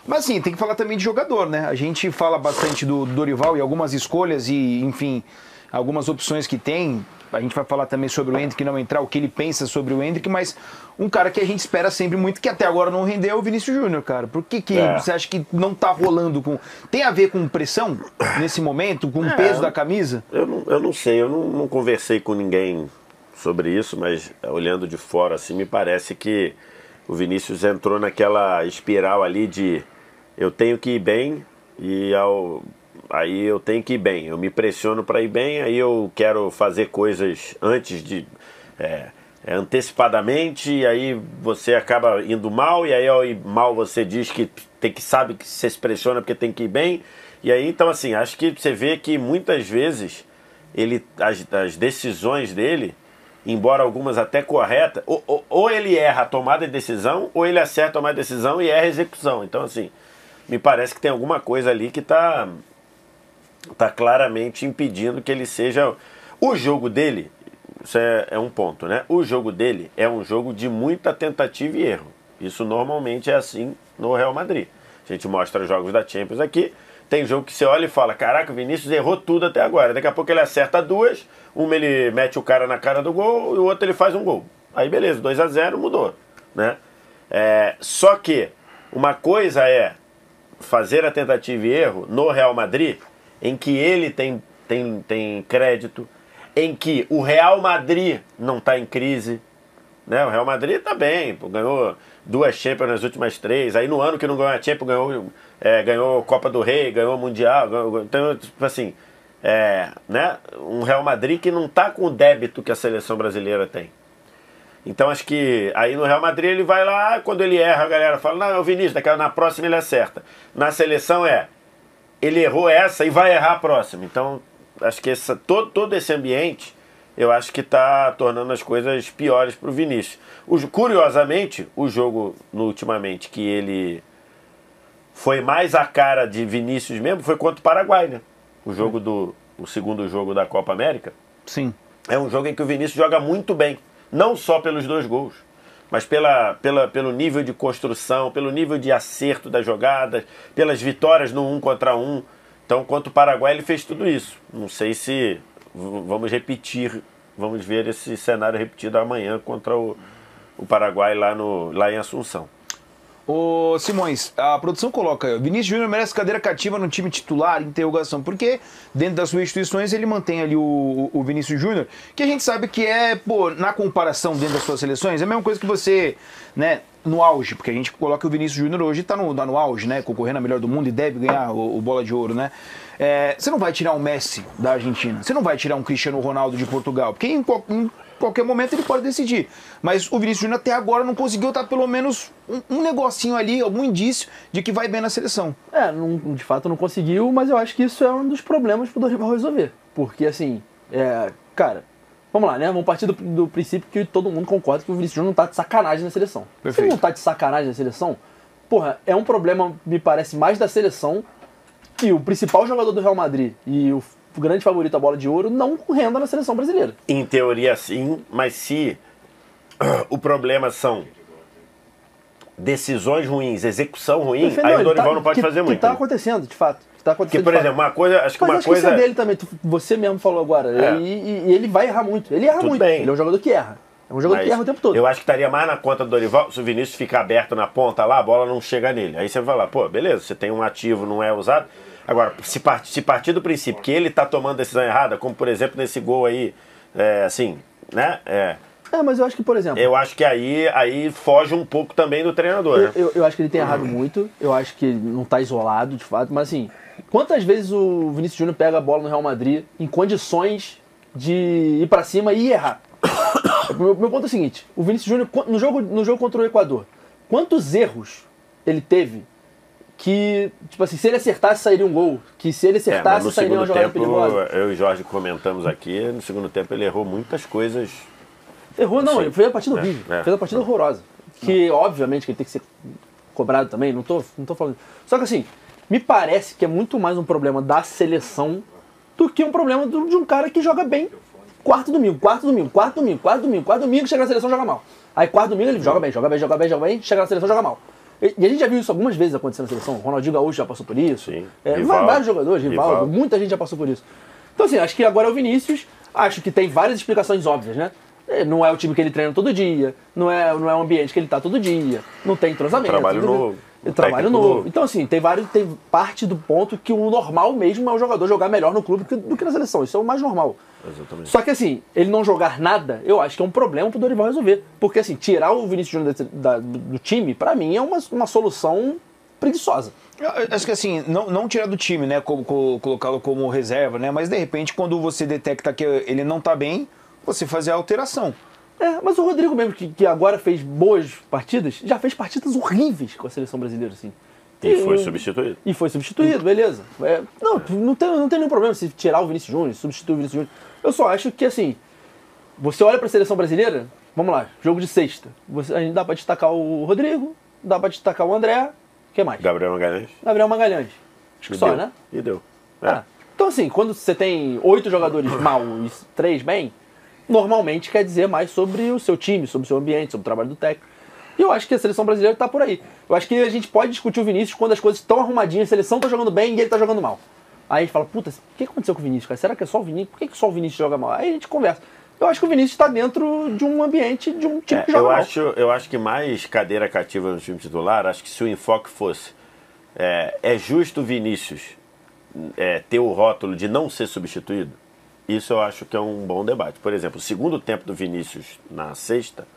Mas assim, tem que falar também de jogador, né? A gente fala bastante do Dorival e algumas escolhas e, enfim, algumas opções que tem. A gente vai falar também sobre o Endrick não entrar, o que ele pensa sobre o Endrick, mas um cara que a gente espera sempre muito, que até agora não rendeu, é o Vinícius Júnior, cara. Por que você acha que não tá rolando com... Tem a ver com pressão nesse momento, com o peso da camisa? Eu não sei, eu não conversei com ninguém sobre isso, mas olhando de fora, assim, me parece que o Vinícius entrou naquela espiral ali de eu tenho que ir bem aí eu tenho que ir bem, eu me pressiono para ir bem, aí eu quero fazer coisas antes de antecipadamente, e aí você acaba indo mal, e aí mal você diz que sabe que você se pressiona porque tem que ir bem, e aí então assim, acho que você vê que muitas vezes as decisões dele, embora algumas até corretas, ou ele erra a tomada de decisão, ou ele acerta a tomada de decisão e erra a execução. Então assim, me parece que tem alguma coisa ali que tá claramente impedindo que ele seja... O jogo dele, isso é um ponto, né? O jogo dele é um jogo de muita tentativa e erro. Isso normalmente é assim no Real Madrid. A gente mostra jogos da Champions aqui, tem jogo que você olha e fala, caraca, o Vinícius errou tudo até agora. Daqui a pouco ele acerta duas, uma ele mete o cara na cara do gol e o outro ele faz um gol. Aí beleza, 2-0 mudou, né? Só que uma coisa é fazer a tentativa e erro no Real Madrid, em que ele tem crédito, em que o Real Madrid não está em crise, né? O Real Madrid está bem, ganhou 2 Champions nas últimas 3, aí no ano que não ganhou a Champions ganhou Copa do Rei, ganhou Mundial, então tipo assim, né? Um Real Madrid que não está com o débito que a seleção brasileira tem. Então acho que aí no Real Madrid ele vai lá, quando ele erra a galera fala, não, é o Vinícius, na próxima ele acerta. Na seleção ele errou essa e vai errar a próxima. Então acho que todo esse ambiente, eu acho que está tornando as coisas piores para o Vinícius. Curiosamente, o jogo ultimamente que ele foi mais a cara de Vinícius mesmo foi contra o Paraguai, né? O segundo jogo da Copa América. Sim. É um jogo em que o Vinícius joga muito bem. Não só pelos 2 gols, mas pelo nível de construção, pelo nível de acerto das jogadas, pelas vitórias no 1 contra 1. Então, contra o Paraguai, ele fez tudo isso. Não sei se vamos ver esse cenário repetido amanhã contra o Paraguai lá em Assunção. Ô Simões, a produção coloca, Vinícius Júnior merece cadeira cativa no time titular, interrogação, porque dentro das suas instituições ele mantém ali o Vinícius Júnior, que a gente sabe que na comparação dentro das suas seleções, é a mesma coisa que você, né, no auge, porque a gente coloca o Vinícius Júnior hoje tá no auge, né, concorrendo a melhor do mundo e deve ganhar o Bola de Ouro, né. Você não vai tirar um Messi da Argentina, você não vai tirar um Cristiano Ronaldo de Portugal, porque em qualquer momento ele pode decidir. Mas o Vinícius Júnior até agora não conseguiu dar pelo menos um negocinho ali, algum indício de que vai bem na seleção. De fato não conseguiu, mas eu acho que isso é um dos problemas pro Dorival resolver. Porque assim, cara, vamos lá, né? Vamos partir do princípio que todo mundo concorda que o Vinícius Júnior não tá de sacanagem na seleção. Perfeito. Se ele não tá de sacanagem na seleção, porra, é um problema, me parece, mais da seleção, que o principal jogador do Real Madrid e o grande favorito à Bola de Ouro não renda na seleção brasileira. Em teoria sim, mas se o problema são decisões ruins, execução ruim, aí o Dorival não pode fazer muito. Que tá acontecendo, de fato. Porque, por exemplo, uma coisa, acho que mas uma acho coisa... que isso é dele também, você mesmo falou agora, e ele vai errar muito, ele erra Tudo muito, bem. ele é um jogador que erra. É um jogador que erra o tempo todo. Eu acho que estaria mais na conta do Dorival se o Vinícius ficar aberto na ponta lá, a bola não chega nele. Aí você vai falar, pô, beleza, você tem um ativo, não é usado. Agora, se partir do princípio que ele tá tomando decisão errada, como por exemplo nesse gol aí, assim, né? Mas eu acho que, por exemplo... Eu acho que aí foge um pouco também do treinador, né? Eu acho que ele tem errado muito, eu acho que ele não tá isolado, de fato, mas assim, quantas vezes o Vinícius Júnior pega a bola no Real Madrid em condições de ir pra cima e errar? Meu ponto é o seguinte, o Vinícius Júnior, no jogo contra o Equador, quantos erros ele teve que, tipo assim, se ele acertasse, sairia um gol. Que se ele acertasse, sairia uma jogada perigosa. Eu e o Jorge comentamos aqui, no segundo tempo ele errou muitas coisas. Errou não, ele fez a partida horrível. Fez a partida horrorosa. Que, obviamente, que ele tem que ser cobrado também, não tô falando. Só que assim, me parece que é muito mais um problema da seleção do que um problema de um cara que joga bem quarto domingo, chega na seleção joga mal. Aí quarto domingo ele joga bem, chega na seleção joga mal. E a gente já viu isso algumas vezes acontecendo na seleção. O Ronaldinho Gaúcho já passou por isso. Sim. Vários jogadores, Rivaldo, muita gente já passou por isso. Então, assim, acho que agora é o Vinícius. Acho que tem várias explicações óbvias, né? Não é o time que ele treina todo dia, não é o ambiente que ele tá todo dia, não tem entrosamento. Trabalho novo. Trabalho novo. Então, assim, tem parte do ponto que o normal mesmo é o jogador jogar melhor no clube do que na seleção. Isso é o mais normal. Exatamente. Só que, assim, ele não jogar nada, eu acho que é um problema pro Dorival resolver. Porque, assim, tirar o Vinícius Júnior do time, pra mim, é uma solução preguiçosa. Eu acho que assim, não tirar do time, né, colocá-lo como reserva, né, mas de repente quando você detecta que ele não tá bem, você fazer a alteração. Mas o Rodrigo mesmo, que agora fez boas partidas, já fez partidas horríveis com a seleção brasileira, assim. E foi substituído. E foi substituído, beleza. Não tem nenhum problema se tirar o Vinícius Júnior, substituir o Vinícius Júnior. Eu só acho que, assim, você olha pra seleção brasileira, vamos lá, jogo de sexta. A gente dá pra destacar o Rodrigo, dá pra destacar o André, o que mais? Gabriel Magalhães. Acho que só, deu, né? E deu. Então, assim, quando você tem 8 jogadores mal e 3 bem, normalmente quer dizer mais sobre o seu time, sobre o seu ambiente, sobre o trabalho do técnico. E eu acho que a seleção brasileira está por aí. Eu acho que a gente pode discutir o Vinícius quando as coisas estão arrumadinhas, a seleção está jogando bem e ele está jogando mal. Aí a gente fala, puta, o que aconteceu com o Vinícius, cara? Será que é só o Vinícius? Por que só o Vinícius joga mal? Aí a gente conversa. Eu acho que o Vinícius está dentro de um ambiente, de um time que joga mal. Eu acho que mais cadeira cativa no time titular, acho que se o enfoque fosse é justo o Vinícius ter o rótulo de não ser substituído, isso eu acho que é um bom debate. Por exemplo, o segundo tempo do Vinícius na sexta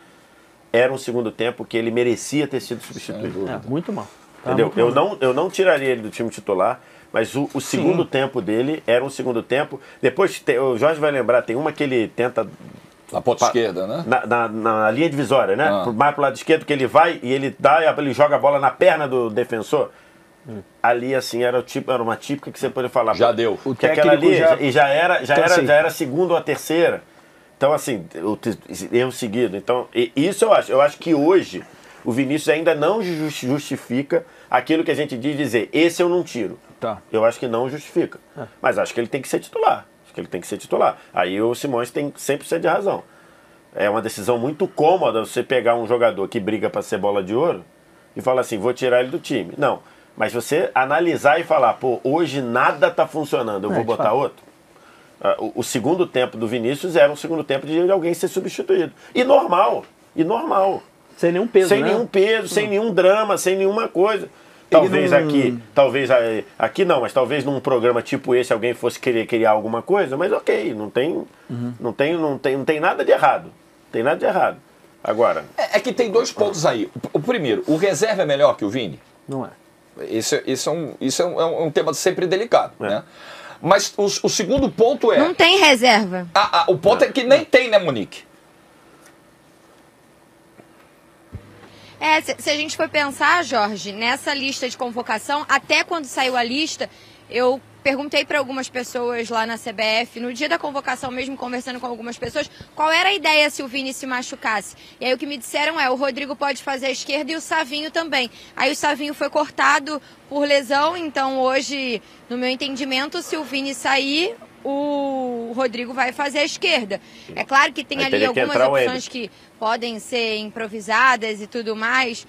era um segundo tempo que ele merecia ter sido substituído. Muito mal. Entendeu? Eu não tiraria ele do time titular, mas o segundo tempo dele era um segundo tempo. Depois, o Jorge vai lembrar, tem uma que ele tenta... Na ponta esquerda, né? Na linha divisória, né? Mais pro lado esquerdo, que ele vai e ele joga a bola na perna do defensor. Ali, assim, era uma típica que você poderia falar. Já deu. Que aquela ali já era a segunda ou a terceira. Então, assim, erro seguido. Então, isso eu acho. Eu acho que hoje o Vinícius ainda não justifica aquilo que a gente dizer, esse eu não tiro. Tá. Eu acho que não justifica. Mas acho que ele tem que ser titular. Aí o Simões tem 100% de razão. É uma decisão muito cômoda você pegar um jogador que briga para ser bola de ouro e falar assim, vou tirar ele do time. Não. Mas você analisar e falar, pô, hoje nada tá funcionando, eu vou botar outro. O segundo tempo do Vinícius era um segundo tempo de alguém ser substituído. E normal. Sem nenhum peso, sem nenhum drama, sem nenhuma coisa. Talvez aqui não, mas talvez num programa tipo esse alguém fosse querer criar alguma coisa, mas ok, não tem nada de errado. Tem nada de errado. Agora... É que tem 2 pontos aí. O primeiro, o reserva é melhor que o Vini? Não é. Isso é um tema sempre delicado, né? Mas o segundo ponto é... Não tem reserva. O ponto é que nem tem, né, Monique? Se a gente for pensar, Jorge, nessa lista de convocação, até quando saiu a lista, eu perguntei para algumas pessoas lá na CBF, no dia da convocação mesmo, conversando com algumas pessoas, qual era a ideia se o Vini se machucasse. E aí o que me disseram o Rodrigo pode fazer a esquerda e o Savinho também. Aí o Savinho foi cortado por lesão, então hoje, no meu entendimento, se o Vini sair, o Rodrigo vai fazer a esquerda. É claro que tem ali algumas opções que podem ser improvisadas e tudo mais.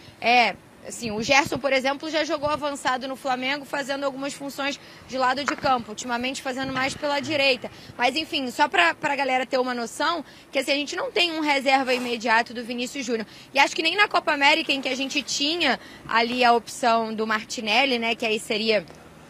Assim, o Gerson, por exemplo, já jogou avançado no Flamengo, fazendo algumas funções de lado de campo, ultimamente fazendo mais pela direita. Mas, enfim, só pra galera ter uma noção, que assim, a gente não tem um reserva imediato do Vinícius Júnior. E acho que nem na Copa América, em que a gente tinha ali a opção do Martinelli, né, que aí seria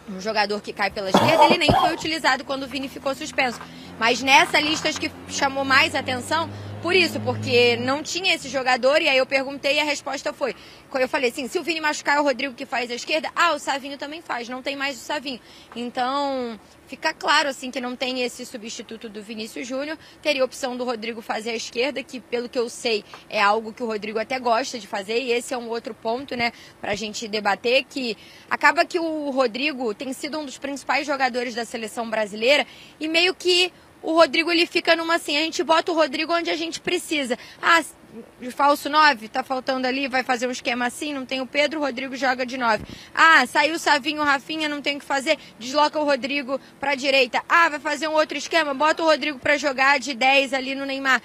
um jogador que cai pela esquerda, ele nem foi utilizado quando o Vini ficou suspenso. Mas nessa lista, acho que chamou mais atenção por isso, porque não tinha esse jogador, e aí eu perguntei e a resposta foi, eu falei assim, se o Vini machucar é o Rodrigo que faz a esquerda, o Savinho também faz, não tem mais o Savinho. Então, fica claro assim que não tem esse substituto do Vinícius Júnior, teria a opção do Rodrigo fazer a esquerda, que pelo que eu sei é algo que o Rodrigo até gosta de fazer, e esse é um outro ponto, né, pra gente debater, que acaba que o Rodrigo tem sido um dos principais jogadores da seleção brasileira, e meio que o Rodrigo, ele fica numa assim, a gente bota o Rodrigo onde a gente precisa. De falso 9, tá faltando ali, vai fazer um esquema assim, não tem o Pedro, o Rodrigo joga de 9. Saiu o Savinho, o Rafinha, não tem o que fazer, desloca o Rodrigo pra direita. Vai fazer um outro esquema, bota o Rodrigo pra jogar de 10 ali no Neymar.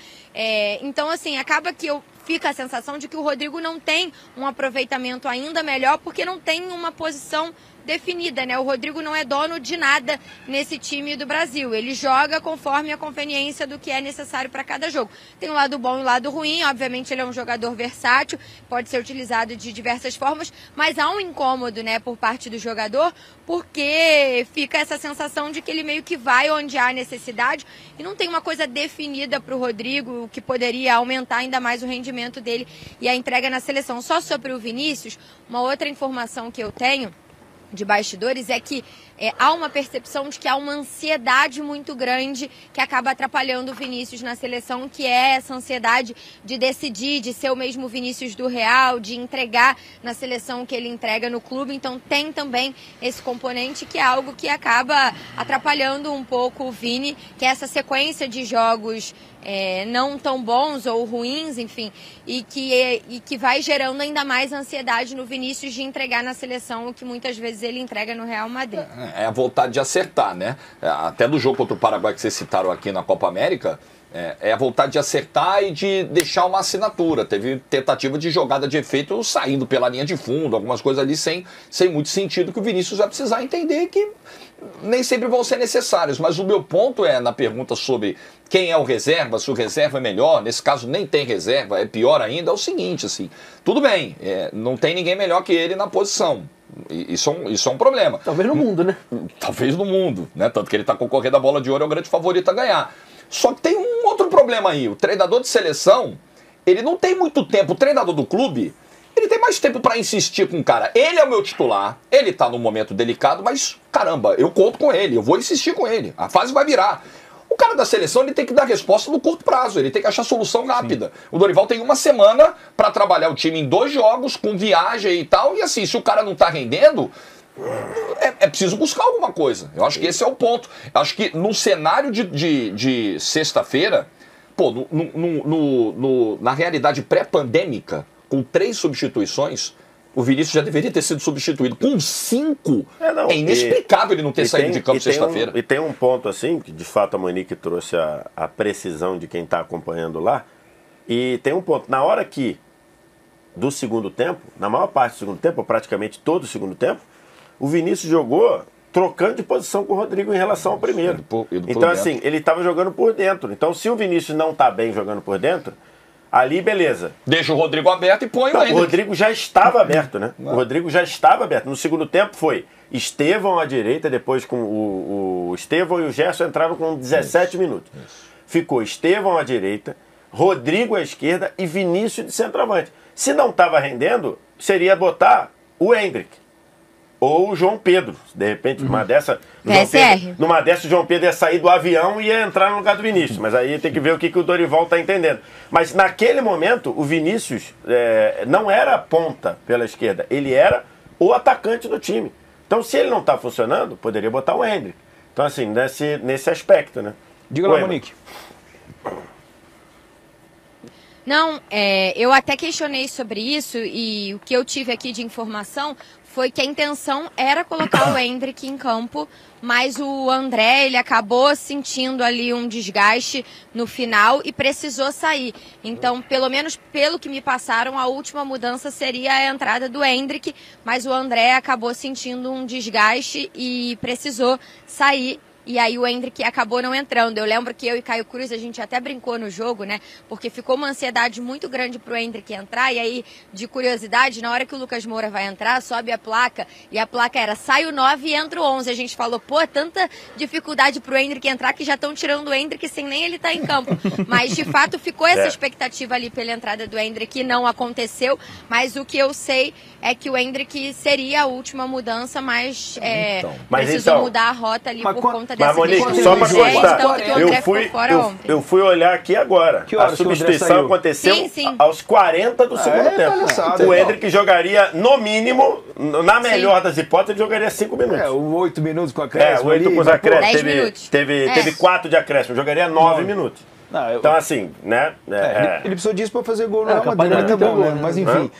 Então, assim, acaba que eu fica a sensação de que o Rodrigo não tem um aproveitamento ainda melhor porque não tem uma posição definida, né? O Rodrigo não é dono de nada nesse time do Brasil. Ele joga conforme a conveniência do que é necessário para cada jogo. Tem um lado bom e um lado ruim. Obviamente ele é um jogador versátil, pode ser utilizado de diversas formas, mas há um incômodo, né, por parte do jogador, porque fica essa sensação de que ele meio que vai onde há necessidade e não tem uma coisa definida para o Rodrigo, o que poderia aumentar ainda mais o rendimento dele e a entrega na seleção. Só sobre o Vinícius, uma outra informação que eu tenho de bastidores é que há uma percepção de que há uma ansiedade muito grande que acaba atrapalhando o Vinícius na seleção, que é essa ansiedade de decidir, de ser o mesmo Vinícius do Real, de entregar na seleção que ele entrega no clube. Então tem também esse componente que é algo que acaba atrapalhando um pouco o Vini, que é essa sequência de jogos não tão bons ou ruins, enfim, e que vai gerando ainda mais ansiedade no Vinícius de entregar na seleção o que muitas vezes ele entrega no Real Madrid. É a vontade de acertar, né? Até do jogo contra o Paraguai que vocês citaram aqui na Copa América, é a vontade de acertar e de deixar uma assinatura. Teve tentativa de jogada de efeito saindo pela linha de fundo, algumas coisas ali sem muito sentido, que o Vinícius vai precisar entender que nem sempre vão ser necessários. Mas o meu ponto na pergunta sobre quem é o reserva, se o reserva é melhor, nesse caso nem tem reserva, é pior ainda, é o seguinte, assim, tudo bem, não tem ninguém melhor que ele na posição. Isso é um problema. Talvez no mundo, né? Talvez no mundo, né? Tanto que ele está concorrendo à bola de ouro, é o grande favorito a ganhar. Só que tem um outro problema aí. O treinador de seleção, ele não tem muito tempo. O treinador do clube, ele tem mais tempo para insistir com o cara. Ele é o meu titular, ele tá num momento delicado, mas caramba, eu conto com ele, eu vou insistir com ele. A fase vai virar. O cara da seleção, ele tem que dar resposta no curto prazo, ele tem que achar solução rápida. Sim. O Dorival tem uma semana para trabalhar o time em 2 jogos, com viagem e tal, e assim, se o cara não tá rendendo, é preciso buscar alguma coisa. Eu acho que esse é o ponto. Eu acho que no cenário de sexta-feira, pô, na realidade pré-pandêmica, com 3 substituições, o Vinícius já deveria ter sido substituído. Com 5, é inexplicável ele não ter saído de campo sexta-feira. E tem um ponto assim, que de fato a Monique trouxe a precisão de quem está acompanhando lá, e tem um ponto, na hora que, do segundo tempo, na maior parte do segundo tempo, ou praticamente todo o segundo tempo, o Vinícius jogou trocando de posição com o Rodrigo em relação ao primeiro. Então assim, ele estava jogando por dentro. Então se o Vinícius não está bem jogando por dentro, ali, beleza. Deixa o Rodrigo aberto e põe o Hendrick. O Rodrigo já estava aberto, né? O Rodrigo já estava aberto. No segundo tempo foi Estevão à direita, depois com o Estevão e o Gerson entraram com 17 minutos. Ficou Estevão à direita, Rodrigo à esquerda e Vinícius de centroavante. Se não estava rendendo, seria botar o Hendrick. Ou o João Pedro. De repente, numa dessa o João Pedro ia sair do avião e ia entrar no lugar do Vinícius. Mas aí tem que ver o que o Dorival está entendendo. Mas naquele momento, o Vinícius não era ponta pela esquerda. Ele era o atacante do time. Então, se ele não está funcionando, poderia botar o Hendrick. Então, assim, nesse aspecto, né? Diga lá, Monique. Não, eu até questionei sobre isso e o que eu tive aqui de informação foi que a intenção era colocar o Hendrick em campo, mas o André, ele acabou sentindo ali um desgaste no final e precisou sair. Então, pelo menos pelo que me passaram, a última mudança seria a entrada do Hendrick, mas o André acabou sentindo um desgaste e precisou sair. E aí o Hendrick acabou não entrando. Eu lembro que eu e Caio Cruz, a gente até brincou no jogo, né? Porque ficou uma ansiedade muito grande pro Hendrick entrar. E aí, de curiosidade, na hora que o Lucas Moura vai entrar, sobe a placa. E a placa era, sai o 9 e entra o 11. A gente falou, pô, tanta dificuldade pro Hendrick entrar que já estão tirando o Hendrick sem nem ele estar em campo. Mas, de fato, ficou essa expectativa ali pela entrada do Hendrick. Não aconteceu. Mas o que eu sei é que o Hendrick seria a última mudança, mas precisou mudar a rota ali por conta mas, Monique, só para constar, eu fui olhar aqui agora. A substituição aconteceu aos 40 do segundo tempo. O Hendrick jogaria, no mínimo, na melhor das hipóteses, jogaria 5 minutos. 8 minutos com acréscimo. 8 com os acréscimos. Teve 4 de acréscimo, jogaria 9 minutos. Então, assim, né? Ele precisou disso para fazer gol no Real Madrid, mas enfim.